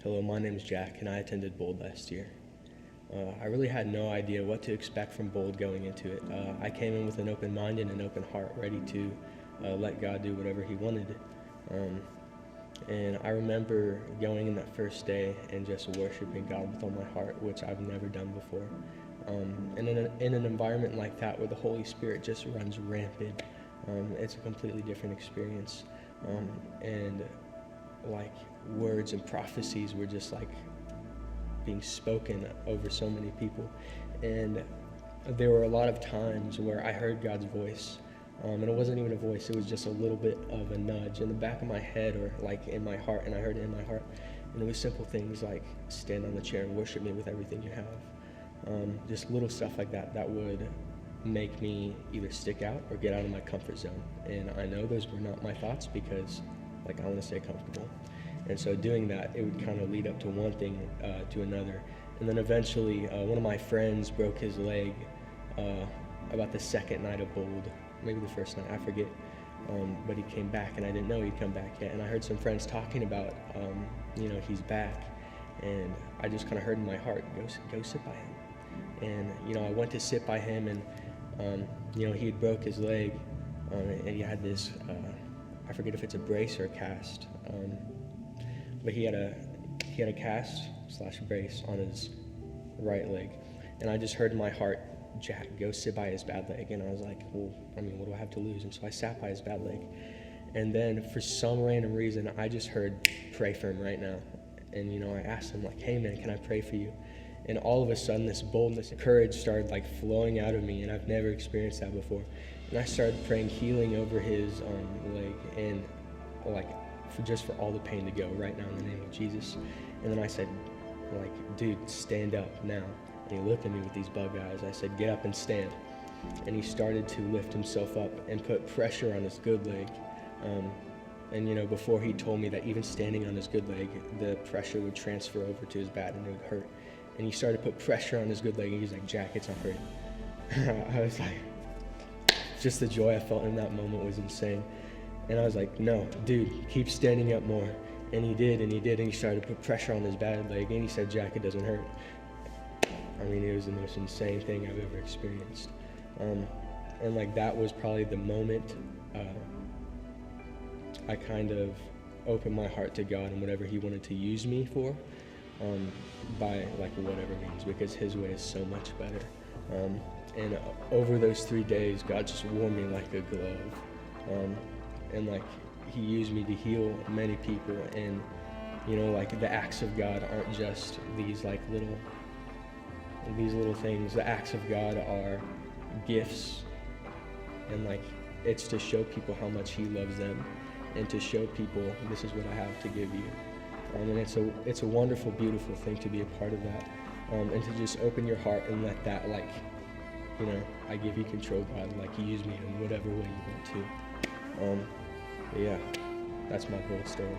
Hello, my name is Jack, and I attended Bold last year. I really had no idea what to expect from Bold going into it. I came in with an open mind and an open heart, ready to let God do whatever He wanted. And I remember going in that first day and just worshiping God with all my heart, which I've never done before. And in an environment like that where the Holy Spirit just runs rampant, it's a completely different experience. And like words and prophecies were just like being spoken over so many people. And there were a lot of times where I heard God's voice. And it wasn't even a voice, it was just a little bit of a nudge in the back of my head or like in my heart, and I heard it in my heart. And it was simple things like stand on the chair and worship me with everything you have. Just little stuff like that that would make me either stick out or get out of my comfort zone. And I know those were not my thoughts because like I want to stay comfortable. And so doing that, it would kind of lead up to one thing to another. And then eventually one of my friends broke his leg about the second night of Bold. Maybe the first night, I forget. But he came back, and I didn't know he'd come back yet. And I heard some friends talking about, he's back. And I just kind of heard in my heart, go sit by him. And, I went to sit by him, and, he had broke his leg, and he had this, I forget if it's a brace or a cast, but he had a cast/brace on his right leg. And I just heard in my heart, Jack, go sit by his bad leg. And I was like, well, what do I have to lose? And so I sat by his bad leg. And then for some random reason, I just heard, pray for him right now. And, I asked him, like, hey, man, can I pray for you? And all of a sudden, this boldness and courage started, like, flowing out of me. And I've never experienced that before. And I started praying healing over his leg. And, like, for all the pain to go right now in the name of Jesus. And then I said, like, dude, stand up now. And he looked at me with these bug eyes. I said, get up and stand. And he started to lift himself up and put pressure on his good leg. And before he told me that even standing on his good leg, the pressure would transfer over to his bad and it would hurt. And he started to put pressure on his good leg, and he's like, Jack, it's not hurting. I was like, just the joy I felt in that moment was insane. And I was like, no, dude, keep standing up more. And he did, and he started to put pressure on his bad leg, and he said, Jack, it doesn't hurt. It was the most insane thing I've ever experienced. And like that was probably the moment I kind of opened my heart to God and whatever He wanted to use me for, by like whatever means, because His way is so much better. And over those 3 days, God just wore me like a glove. And like He used me to heal many people. And, like the acts of God aren't just these little things. The acts of God are gifts, and like it's to show people how much He loves them, and to show people this is what I have to give you. And it's a wonderful, beautiful thing to be a part of that, and to just open your heart and let that I give you control, God. Like use me in whatever way you want to. Yeah, that's my Bold story.